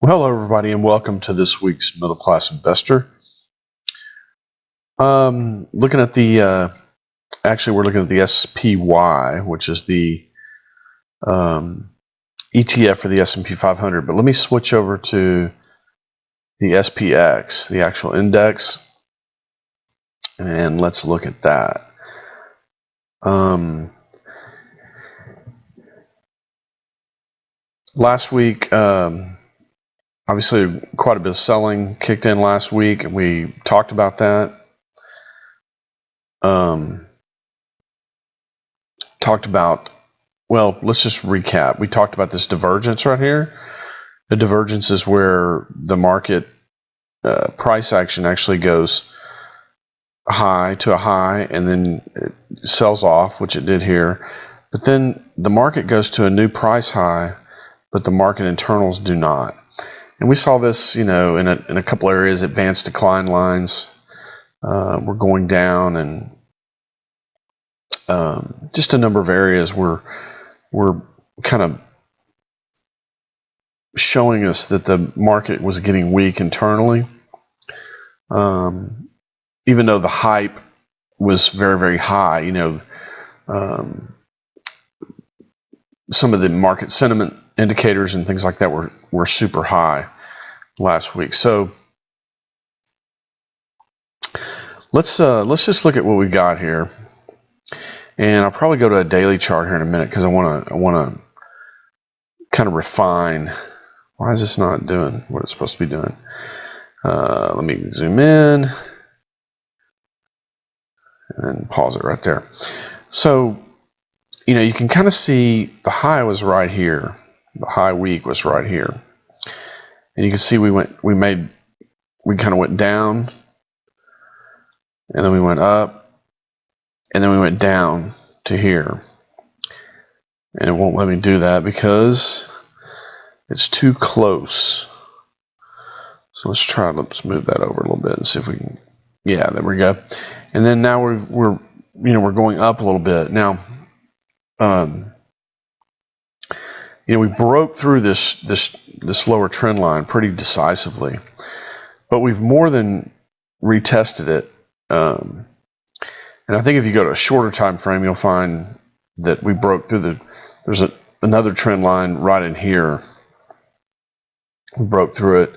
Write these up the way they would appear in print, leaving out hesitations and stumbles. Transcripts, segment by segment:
Well, hello, everybody, and welcome to this week's Middle Class Investor. Looking at the actually, we're looking at the SPY, which is the ETF for the S&P 500. But let me switch over to the SPX, the actual index, and let's look at that. Last week, obviously, quite a bit of selling kicked in last week, and we talked about that. Well, let's just recap. We talked about this divergence right here. The divergence is where the market price action actually goes high to a high and then it sells off, which it did here. But then the market goes to a new price high, but the market internals do not. And we saw this, in a couple areas. Advanced decline lines were going down, and just a number of areas were kind of showing us that the market was getting weak internally. Even though the hype was very, very high, some of the market sentiment indicators and things like that were super high last week. So let's just look at what we got here, and I'll probably go to a daily chart here in a minute because I want to kind of refine. Why is this not doing what it's supposed to be doing? Let me zoom in and then pause it right there. So, you can kind of see the high was right here. The high week was right here. And you can see we kind of went down, and then we went up, and then we went down to here. And it won't let me do that because it's too close. So let's move that over a little bit and see if we can. Yeah, there we go. And then now we're going up a little bit. Now, we broke through this lower trend line pretty decisively, but we've more than retested it. And I think if you go to a shorter time frame, you'll find that we broke through there's another trend line right in here. We broke through it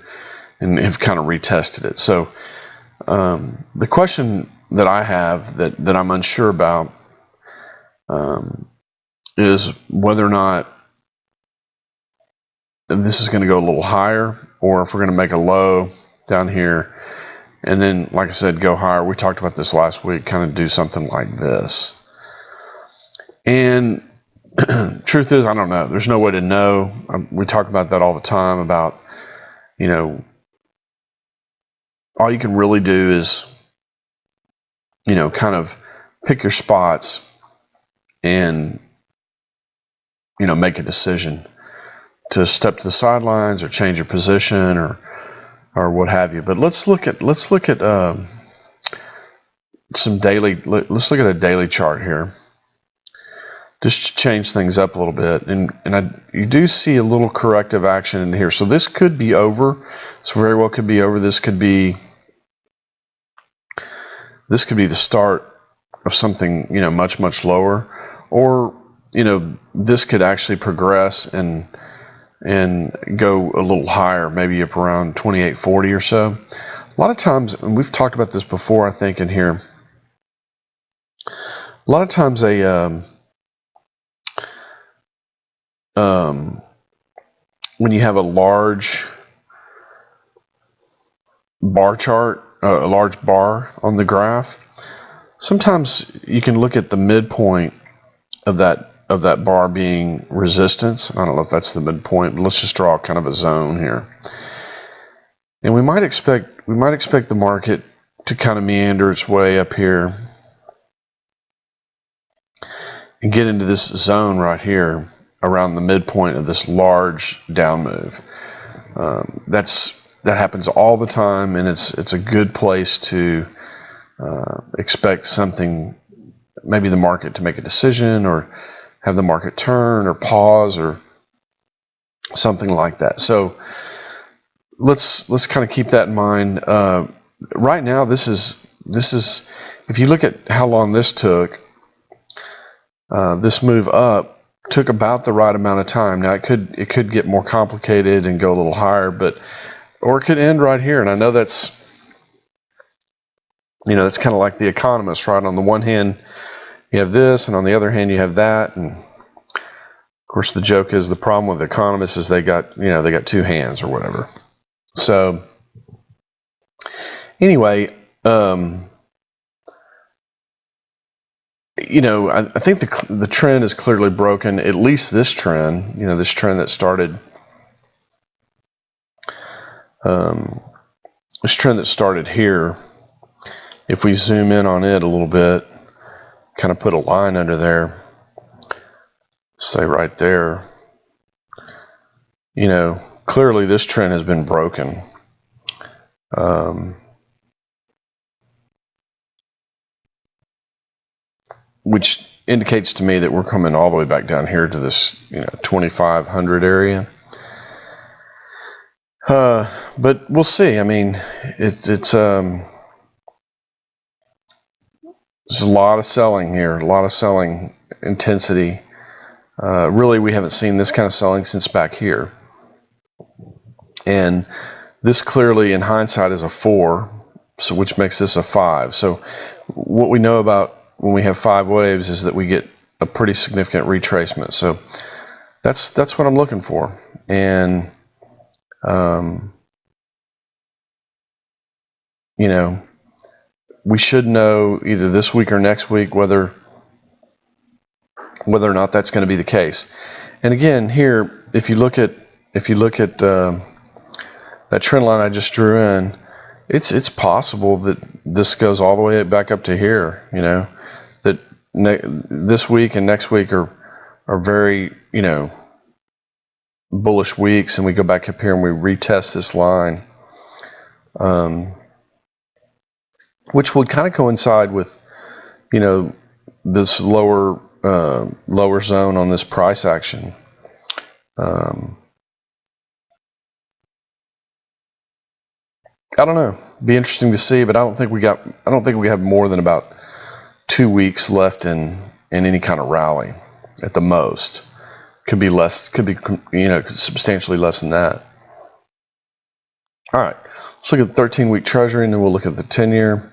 and have kind of retested it. So the question that I have that I'm unsure about is whether or not this is going to go a little higher, or if we're going to make a low down here and then, like I said, go higher. We talked about this last week, kind of do something like this. And truth is, I don't know. There's no way to know. We talk about that all the time about, all you can really do is, kind of pick your spots and, make a decision to step to the sidelines or change your position or what have you. But let's look at some daily. Let's look at a daily chart here, just to change things up a little bit. And you do see a little corrective action in here. So this could be over. So very well could be over. This could be the start of something, much, much lower, or, this could actually progress and go a little higher, maybe up around 2840 or so. A lot of times, and we've talked about this before, I think, in here, a lot of times when you have a large bar chart, a large bar on the graph, sometimes you can look at the midpoint of that bar being resistance. I don't know if that's the midpoint, but let's just draw kind of a zone here. And we might expect the market to kind of meander its way up here and get into this zone right here around the midpoint of this large down move. That happens all the time, and it's a good place to expect something, maybe the market to make a decision or have the market turn or pause or something like that. So let's kind of keep that in mind. Right now, this is if you look at how long this took, this move up took about the right amount of time. Now it could get more complicated and go a little higher, or it could end right here. And I know that's that's kind of like The Economist, right? On the one hand, you have this, and on the other hand, you have that. And of course, the joke is the problem with The Economist is they got two hands or whatever. So anyway, I think the trend is clearly broken. At least this trend, this trend that started, here. If we zoom in on it a little bit, kind of put a line under there, say right there, clearly this trend has been broken. Which indicates to me that we're coming all the way back down here to this 2500 area. But we'll see. I mean, it's there's a lot of selling here, a lot of selling intensity. Really, we haven't seen this kind of selling since back here. And this clearly, in hindsight, is a 4, so which makes this a 5. So what we know about when we have 5 waves is that we get a pretty significant retracement. So that's what I'm looking for. And we should know either this week or next week whether or not that's going to be the case. And again, here, if you look at that trend line I just drew in, it's possible that this goes all the way back up to here. That this week and next week are very bullish weeks, and we go back up here and we retest this line, which would kind of coincide with this lower zone on this price action. I don't know. Be interesting to see, but I don't think we have more than about 2 weeks left in any kind of rally at the most. Could be less, could be substantially less than that. All right, let's look at the 13-week Treasury, and then we'll look at the 10-year.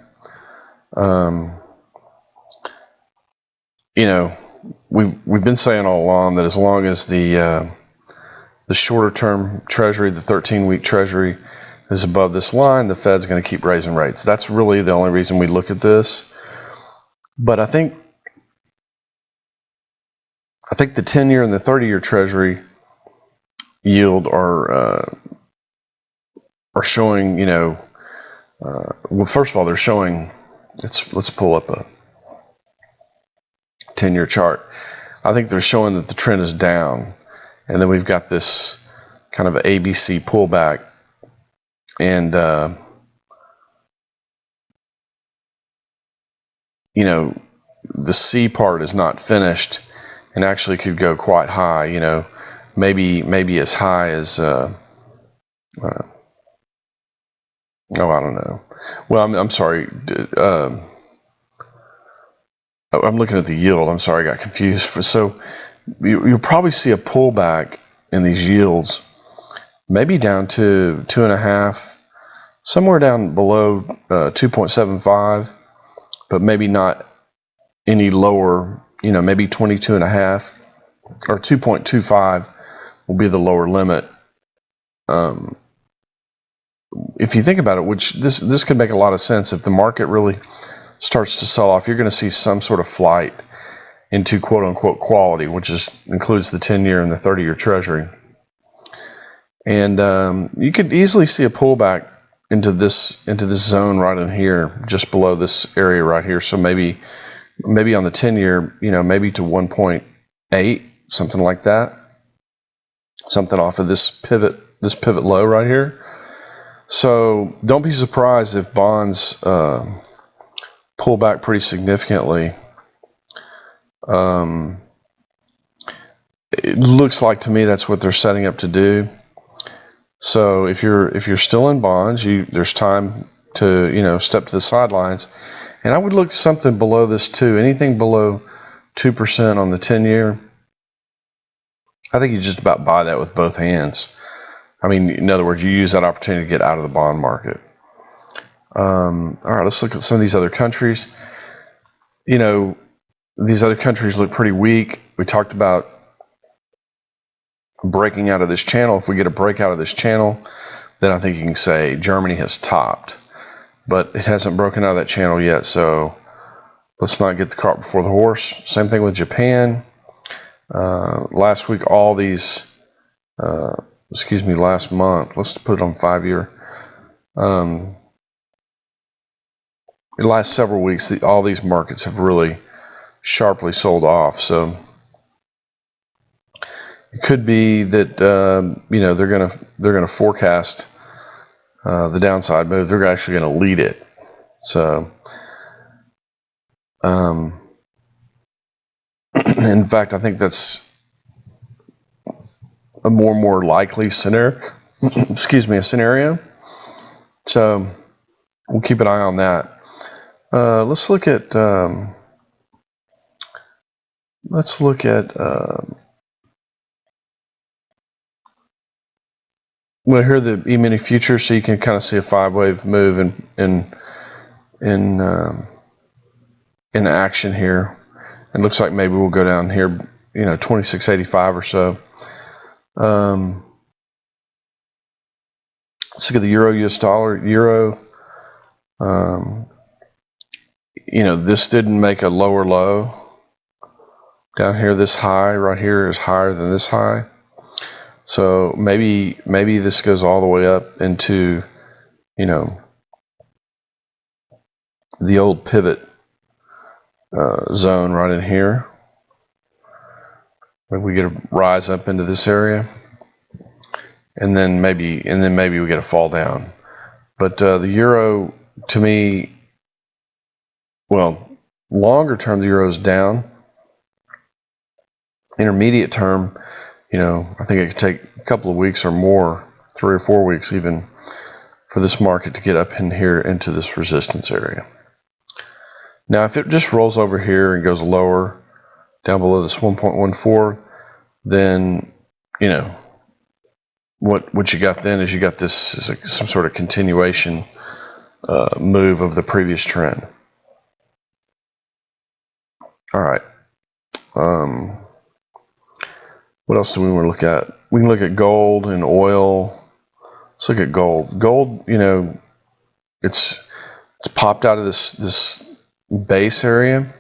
We've been saying all along that as long as the shorter-term Treasury, the 13-week Treasury, is above this line, the Fed's going to keep raising rates. That's really the only reason we look at this. But I think the 10-year and the 30-year Treasury yield are showing, well, first of all, they're showing. Let's pull up a 10-year chart. I think they're showing that the trend is down, and then we've got this kind of ABC pullback, and the C part is not finished, and actually could go quite high. Maybe as high as I don't know. Well, I'm sorry. I'm looking at the yield. I'm sorry, I got confused. So you'll probably see a pullback in these yields, maybe down to 2.5, somewhere down below 2.75, but maybe not any lower. Maybe 22.5 or 2.25 will be the lower limit. If you think about it, which this could make a lot of sense, if the market really starts to sell off, you're going to see some sort of flight into quote unquote quality, which includes the 10-year and the 30-year Treasury. And you could easily see a pullback into this zone right in here, just below this area right here. So maybe on the 10-year, maybe to 1.8, something like that. Something off of this pivot low right here. So don't be surprised if bonds pull back pretty significantly. It looks like to me that's what they're setting up to do. So if you're still in bonds, there's time to step to the sidelines, and I would look something below this too. Anything below 2% on the 10-year, I think you just about buy that with both hands. I mean, in other words, you use that opportunity to get out of the bond market. All right, let's look at some of these other countries. These other countries look pretty weak. We talked about breaking out of this channel. If we get a breakout of this channel, then I think you can say Germany has topped. But it hasn't broken out of that channel yet, so let's not get the cart before the horse. Same thing with Japan. Last week, all these, last month, let's put it on 5-year. The last several weeks, all these markets have really sharply sold off. So it could be that they're gonna forecast the downside move. They're actually going to lead it. So, in fact, I think that's a more likely scenario. A scenario. So we'll keep an eye on that. Let's look at. Well, here are the E-mini futures, so you can kind of see a 5-wave move in action here. It looks like maybe we'll go down here, 2685 or so. Let's look at the euro, US dollar. Euro, this didn't make a lower low. Down here, this high right here is higher than this high. So maybe this goes all the way up into, the old pivot zone right in here. Maybe we get a rise up into this area, and then maybe we get a fall down. But the euro, to me, well, longer term the euro is down. Intermediate term, I think it could take a couple of weeks or more, 3 or 4 weeks even, for this market to get up in here into this resistance area. Now, if it just rolls over here and goes lower, down below this 1.14, then, what you got then is you got this is some sort of continuation move of the previous trend. All right. What else do we want to look at? We can look at gold and oil. Let's look at gold. Gold, it's popped out of this base area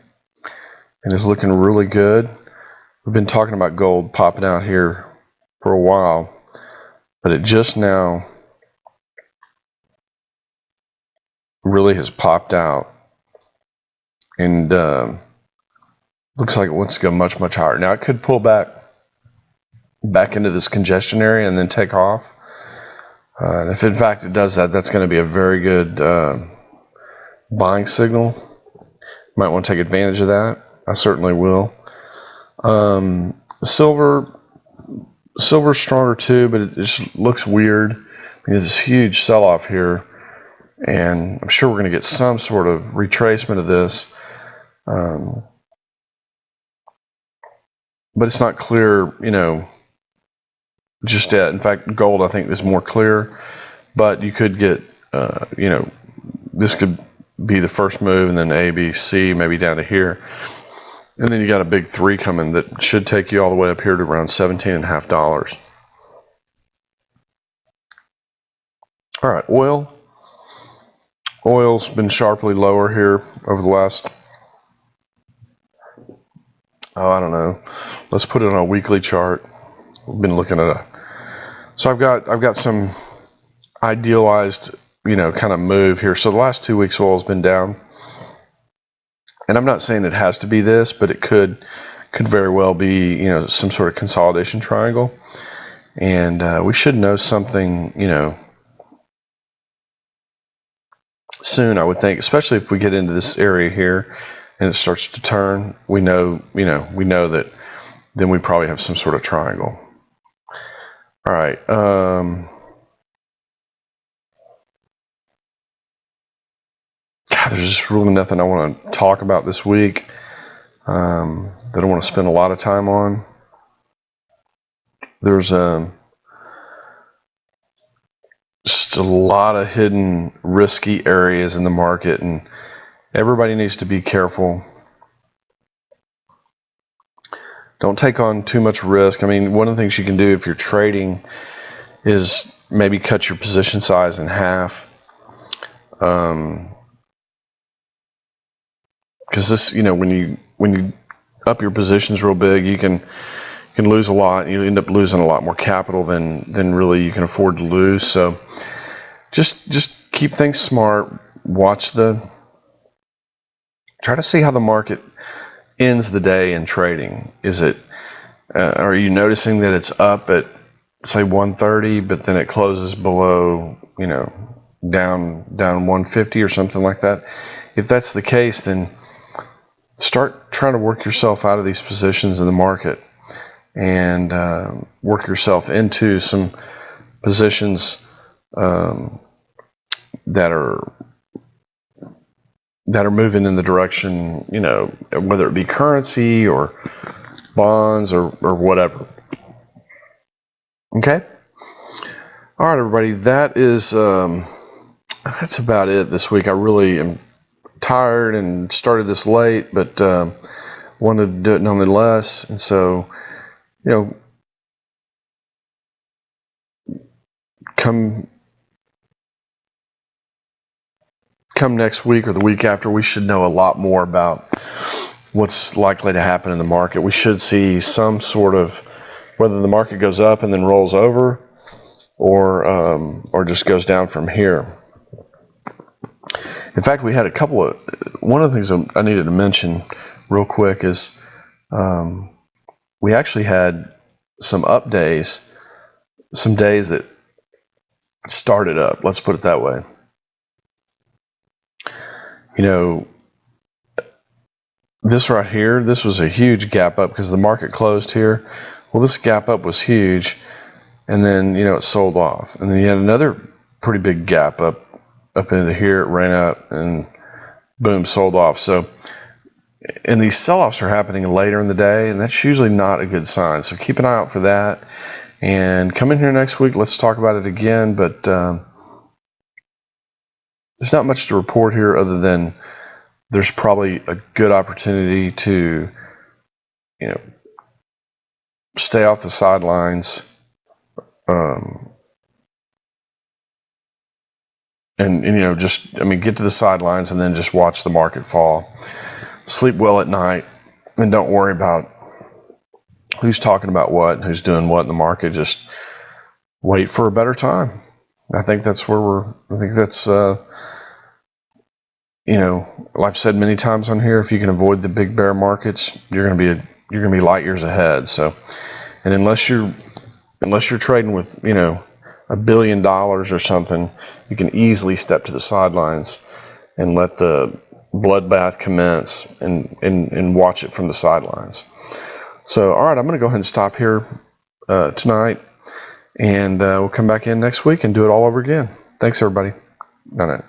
and is looking really good. We've been talking about gold popping out here for a while, but it just now really has popped out and looks like it wants to go much higher. Now it could pull back into this congestion area and then take off. And if in fact it does that, that's going to be a very good buying signal. You might want to take advantage of that. I certainly will. Silver's stronger too, but it just looks weird. There's this huge sell-off here, and I'm sure we're going to get some sort of retracement of this. But it's not clear, just yet. In fact, gold I think is more clear, but you could get, this could be the first move, and then A, B, C, maybe down to here, and then you got a big 3 coming that should take you all the way up here to around $17.50. All right, oil. Oil's been sharply lower here over the last, I don't know. Let's put it on a weekly chart. We've been looking at so I've got some idealized, kind of move here. So the last 2 weeks oil's been down. And I'm not saying it has to be this, but it could very well be, some sort of consolidation triangle. And we should know something, soon, I would think, especially if we get into this area here and it starts to turn. We know that then we probably have some sort of triangle. All right. there's just really nothing I want to talk about this week that I want to spend a lot of time on. There's just a lot of hidden risky areas in the market, and everybody needs to be careful. Don't take on too much risk. I mean, one of the things you can do if you're trading is maybe cut your position size in half. Because this, when you up your positions real big, you can lose a lot. You end up losing a lot more capital than really you can afford to lose. So just keep things smart. Try to see how the market ends the day in trading. Is it are you noticing that it's up at say 130, but then it closes below, down 150 or something like that? If that's the case, then start trying to work yourself out of these positions in the market and work yourself into some positions that are moving in the direction, whether it be currency or bonds or whatever. Okay. All right, everybody. That's about it this week. I really am tired and started this late, but wanted to do it nonetheless. And so, come next week or the week after, we should know a lot more about what's likely to happen in the market. We should see some sort of, whether the market goes up and then rolls over, or just goes down from here. In fact, we had one of the things I needed to mention real quick is we actually had some up days, some days that started up. Let's put it that way. This right here, this was a huge gap up because the market closed here. Well, this gap up was huge, and then, it sold off. And then you had another pretty big gap up into here. It ran up and boom, sold off. So, and these sell-offs are happening later in the day, and that's usually not a good sign. So keep an eye out for that. And come in here next week. Let's talk about it again. But there's not much to report here other than there's probably a good opportunity to, stay off the sidelines, and get to the sidelines and then just watch the market fall. Sleep well at night, and don't worry about who's talking about what and who's doing what in the market. Just wait for a better time. I think that's I've said many times on here, if you can avoid the big bear markets, you're going to be light years ahead. So, and unless you're trading with, $1 billion or something, you can easily step to the sidelines and let the bloodbath commence and watch it from the sidelines. So, all right, I'm going to go ahead and stop here tonight, and we'll come back in next week and do it all over again. Thanks, everybody. Good night.